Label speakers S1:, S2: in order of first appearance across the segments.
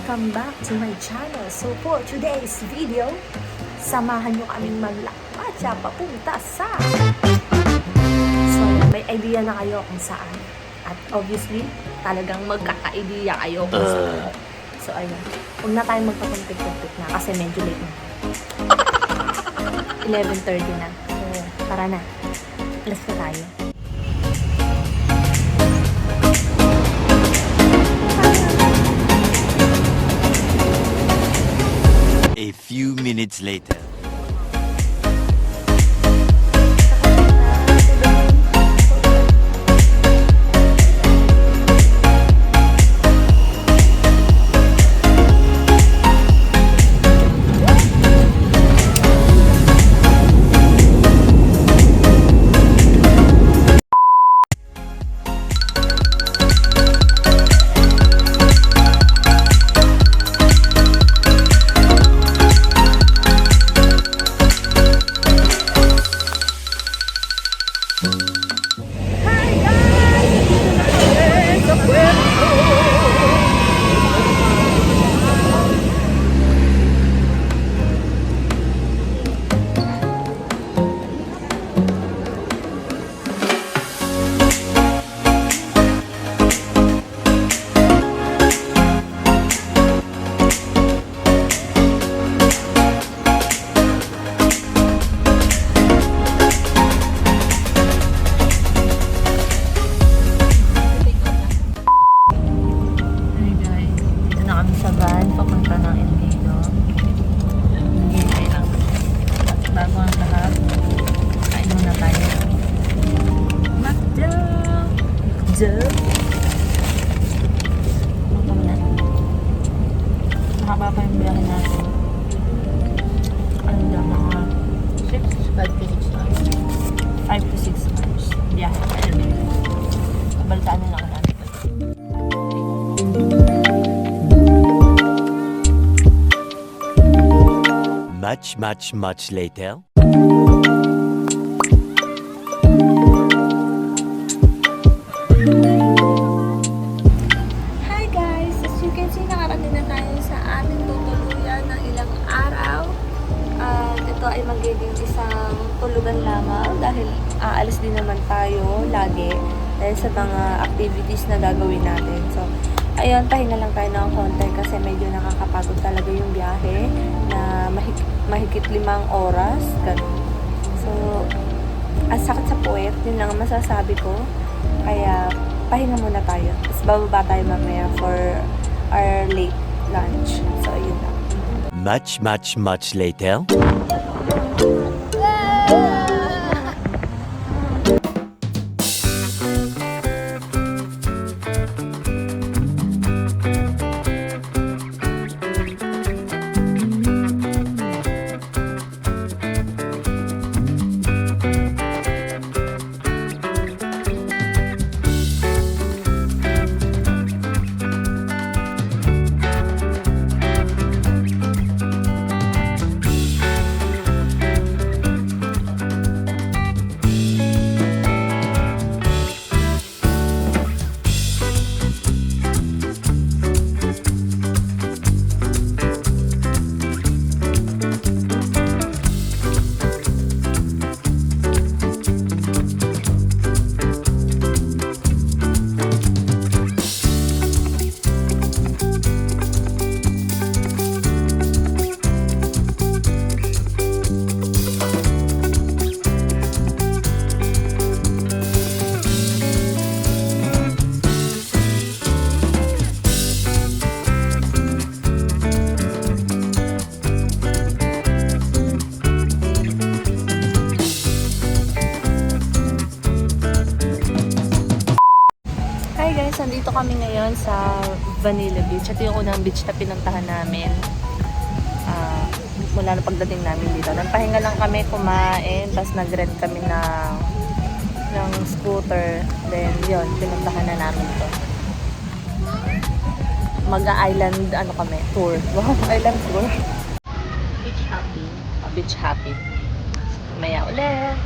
S1: Welcome back to my channel. So for today's video, samahan nyo kaming maglakbay papunta sa... So may idea na kayo kung saan. At obviously, talagang magkaka-idea kayo kung saan. So ayun, huwag na tayong magpapuntik-puntik na kasi medyo late na. 11:30 na. So tara na. Alas na tayo.
S2: A few minutes later.
S1: Mahaba pa yung biyahe natin. Ano daw, mga 5 to 6 hours. 5 to 6 hours. Biyahe. Balitaan na lang natin.
S2: Much later.
S1: Hi guys! As you can see, nakarating na tayo sa ating tutuluyan ng ilang araw. Ito ay magiging isang tulugan lamang dahil aalis din naman tayo lagi dahil sa mga activities na gagawin natin. So, ayun, pahinga lang tayo ng konti kasi medyo nakakapagod talaga yung biyahe na mahigit 5 oras. Ganun. So, ang sakit sa puwet, yun lang ang masasabi ko. Kaya, pahinga muna tayo. Tapos bababa tayo mamaya for our late lunch. So, ayun lang.
S2: Much later.
S1: Nandito kami ngayon sa Vanilla Beach. Ito yung unang beach na pinuntahan namin mula na pagdating namin dito. Nagpahinga lang kami, kumain, tapos nag-rent kami ng scooter. Then yun, pinuntahan na namin to. Mag-island kami, tour. Wow, island tour. Beach happy. Beach happy. Maya ulit.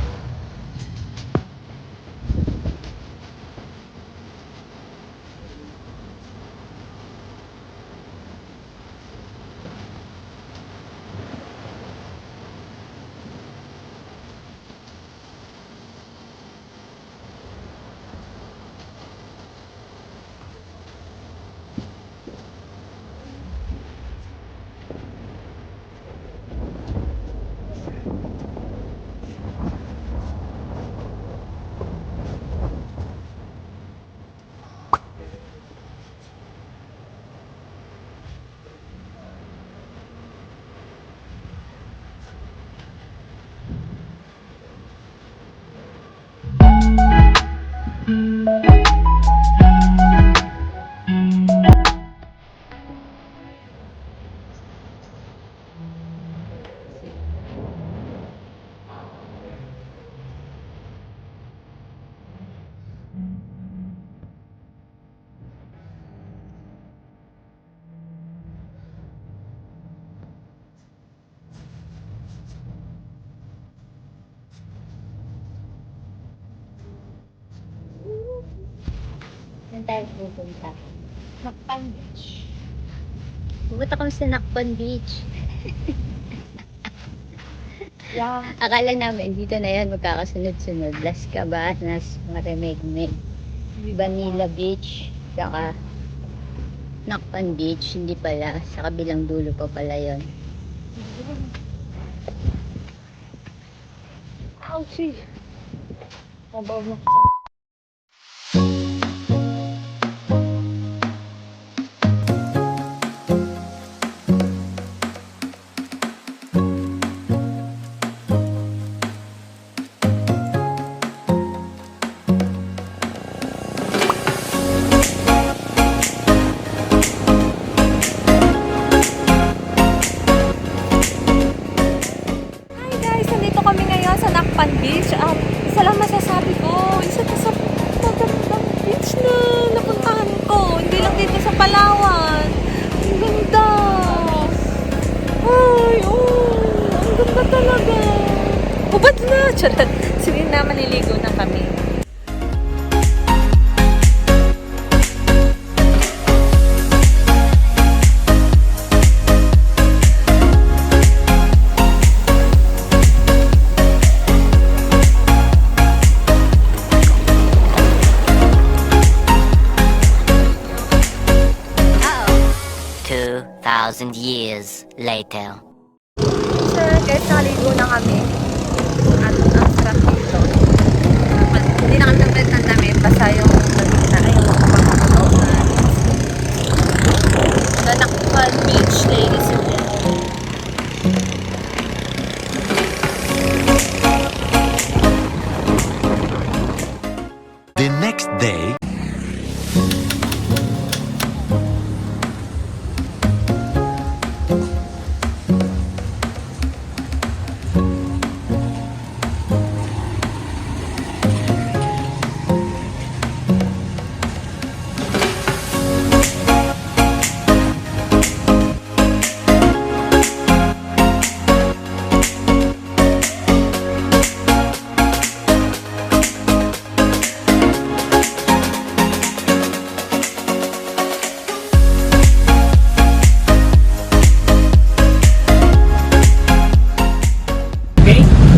S3: Saan tayo pupunta?
S1: Nakpan Beach.
S3: Pupunta kami sa Nakpon Beach.
S1: Yeah.
S3: Akala namin dito na yan magkakasunod-sunod. Las Cabanas, Marimegmeg, Vanilla Beach, saka Nakpon Beach. Hindi pala, sa kabilang dulo pa pala yon.
S1: Ouchie. Mabaw na. Hi guys! Nandito kami ngayon sa Nakpan Beach at isa lang masasabi ko, isa to sa magandang beach na napuntahan ko. Hindi lang dito sa Palawan. Ang ganda! Ay, oh! Ang ganda talaga! Ubad na! Charot! Sige na, maliligo na kami.
S4: Two 2,000 years later.
S1: So guys, nakaligo na kami. At ang sarap dito. Hindi na kami nagpalit ng damit. Basta yung nagiging na yung makapagkakaunan. Sa Nakpan Beach, ladies and gentlemen.
S2: The next day.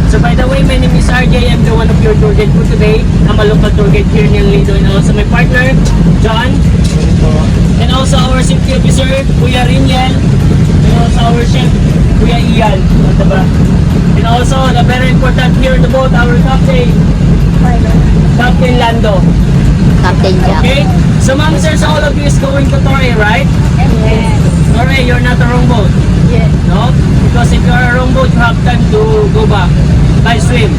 S5: So by the way, my name is RJ. I'm the one of your tour guide for today. I'm a local tour guide here in Lido, and also my partner, John. And also our safety officer, Kuya Riniel. And also our chef, Kuya Ian. Diba? And also, the very important here in the boat, our captain, Captain Lando.
S3: Captain Jack.
S5: Okay? So ma'am, sir, so all of you is going to Torre, right?
S3: Yes.
S5: Torre, you're not a wrong boat.
S3: Yes.
S5: No? Because if you're a wrong boat, you have time to go back by swim.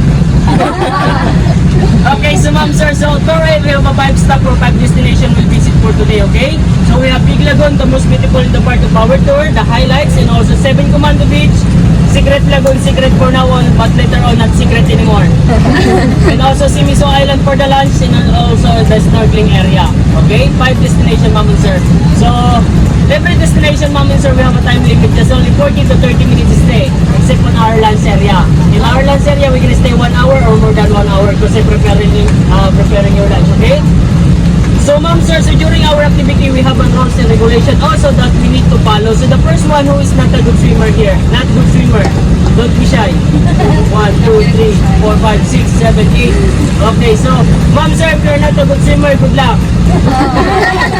S5: Okay, so ma'am, sir, so Torre, we have a 5-stop or 5 destination we'll visit for today, okay? So we have Big Lagoon, the most beautiful in the part of our tour, the highlights, and also 7 Commando Beach, Secret Lagoon, secret for now on, but later on not secret anymore. And also Simiso Island for the lunch, and also the snorkeling area. Okay, 5 destination, ma'am and sir. So every destination, ma'am and sir, we have a time limit. Just only 40 to 30 minutes stay, except on our lunch area. In our lunch area, we're gonna stay 1 hour or more than 1 hour because preparing your lunch. Okay. So ma'am sir, so during our activity, we have a rules and regulation also that we need to follow. So the first one who is not a good swimmer here, not good swimmer, don't be shy. 1, 2, 3, 4, 5, 6, 7, 8. Okay, so ma'am sir, if you're not a good swimmer, good luck.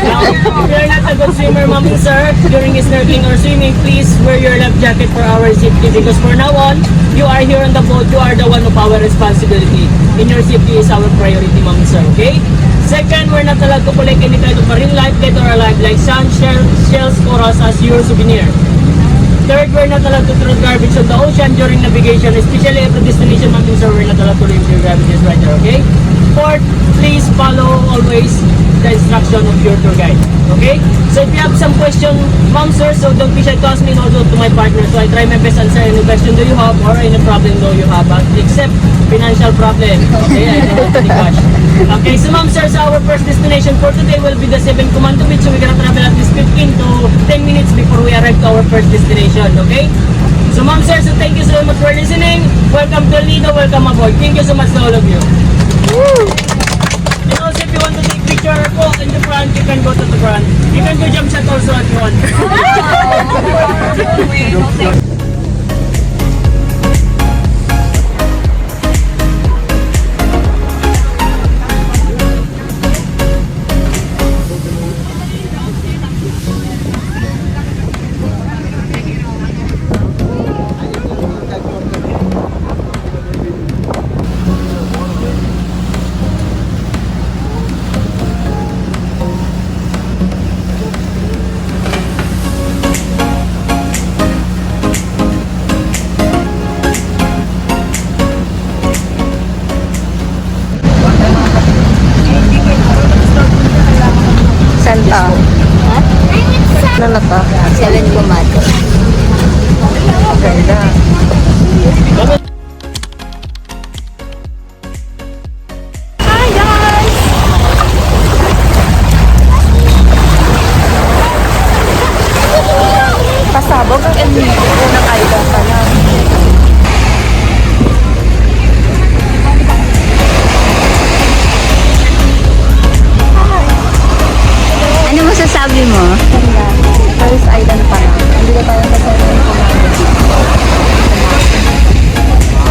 S5: Now, if you're not a good swimmer, ma'am and sir, during snorkeling or swimming, please wear your life jacket for our safety because for now on, you are here on the boat, you are the one of our responsibility. And your safety is our priority, ma'am and sir, okay? Second, we're not allowed to collect any kind of marine life, dead or alive, like sand, shells, corals as your souvenir. Third, we're not allowed to throw garbage on the ocean during navigation, especially at the destination, ma'am and sir, we're not allowed to leave your garbages right there, okay? Fourth, please follow always the instruction of your tour guide, okay? So if you have some question, ma'am sir, so don't be shy to ask me and also to my partner, so I try my best answer any question do you have or any problem do you have, except financial problem, okay? I don't have any cash. Okay, so ma'am sir, so our first destination for today will be the 7 Commando Beach, so we're gonna travel at least 15 to 10 minutes before we arrive to our first destination, okay? So ma'am sir, so thank you so much for listening. Welcome to Lido, welcome aboard. Thank you so much to all of you. And also if you want to take picture po in the front, yun.
S1: Santa. Ano na to?
S3: 7 Comato.
S1: Ganda. Hi guys! Pasabog ang El Nido ng island pa lang.
S3: Ano masasabi mo?
S1: Ganda. Paris Island pa lang. Hindi na tayo kasama ng Commando Beach.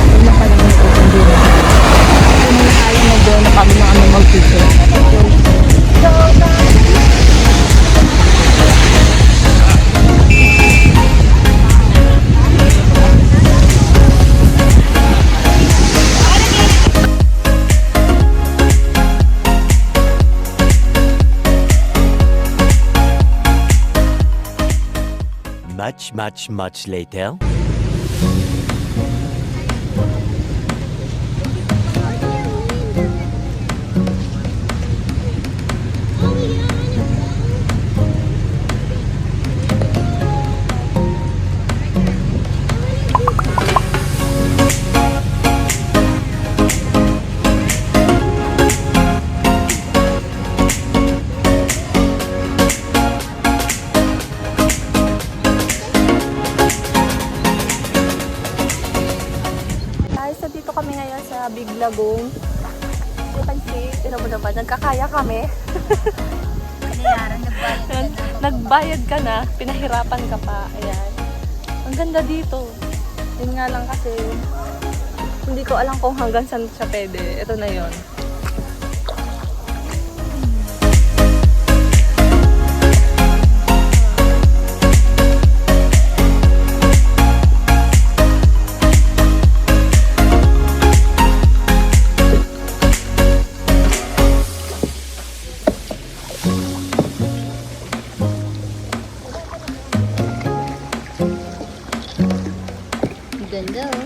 S1: Hindi na pala yung open din.
S3: Kung tayo na doon na kami na kami mag-picture.
S2: Much later.
S1: Guys, so dito kami ngayon sa Big Lagoon. You can see, tira mo naman, nagkakaya kami. Nagbayad ka na, pinahirapan ka pa. Ayan. Ang ganda dito. Yun nga lang kasi, hindi ko alam kung hanggang saan siya pwede. Ito na yon.
S3: Ganda oh.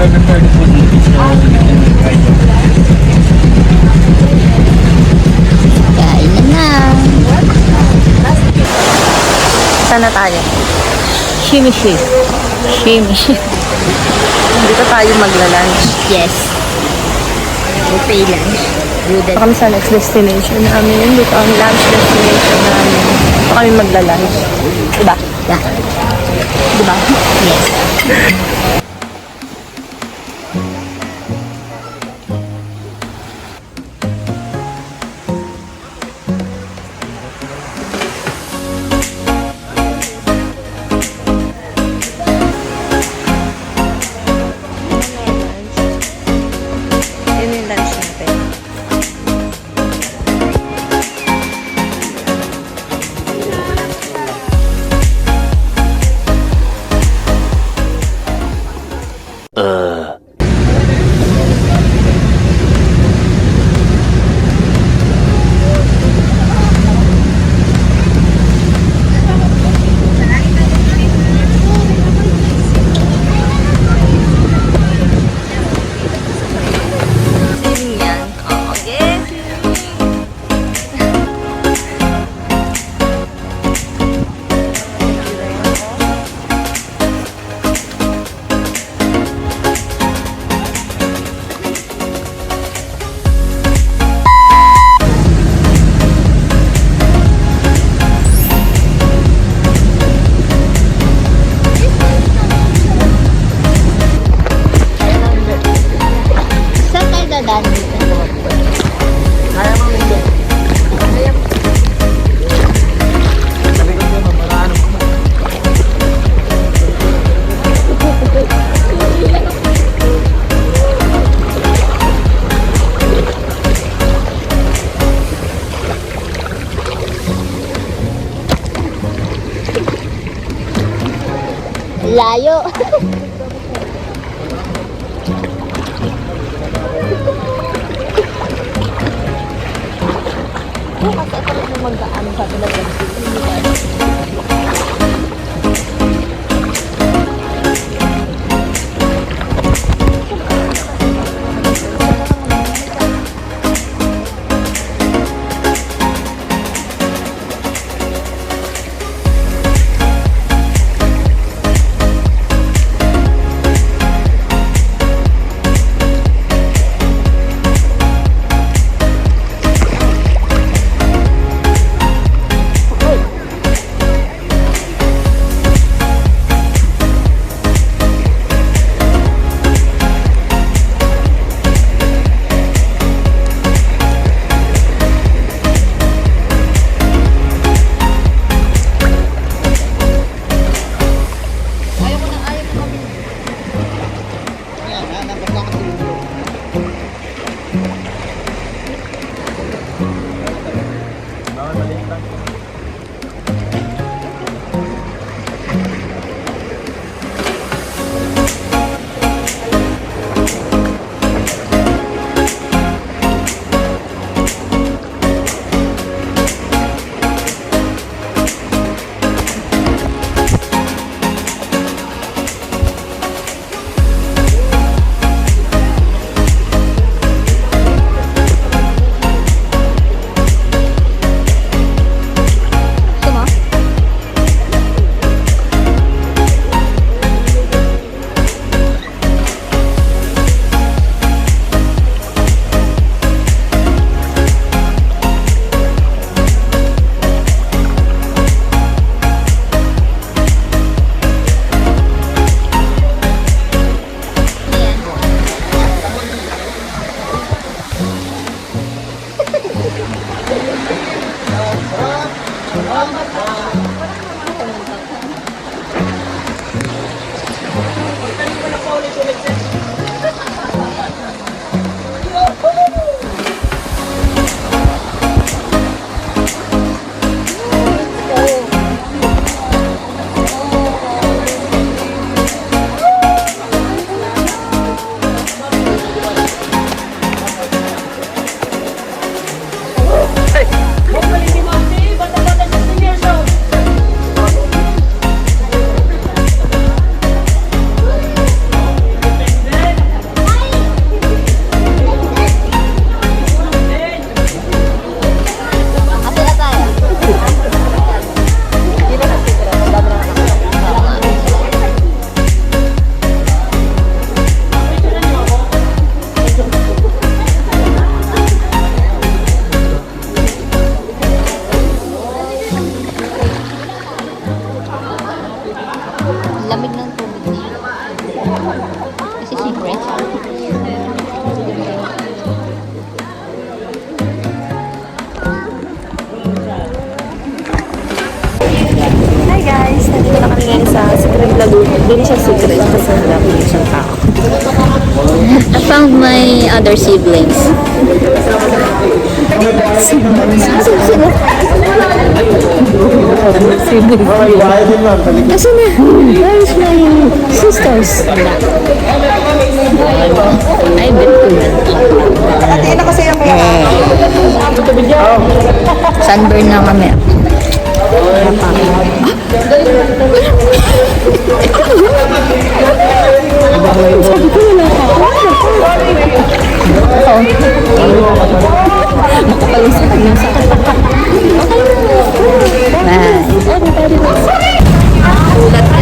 S5: we're prepared to put in the beach na
S3: Kain na.
S1: Saan na tayo?
S3: Shimishi. Shimishi.
S1: Dito tayo magla-lunch.
S3: Yes. Buffet lunch.
S1: Dito kami sa next destination namin. Dito ang lunch destination namin. Dito kami magla-lunch. Diba?
S3: Yeah.
S1: Diba?
S3: Yes.
S1: Yun yung lunch natin. Swimming yan. Oo, yes.
S3: Saan tayo dadaan dito? Layo.
S1: Kasi ito rin yung mag-ano sa talaga. Hi guys! Nandito na kami ngayon sa Secret Lagoon. Hindi siya secret kasi wala po siyang tao.
S3: I found my other siblings. Asan na? Where is my sisters? Ay, bet ko na. Sunburn na kami. Bye.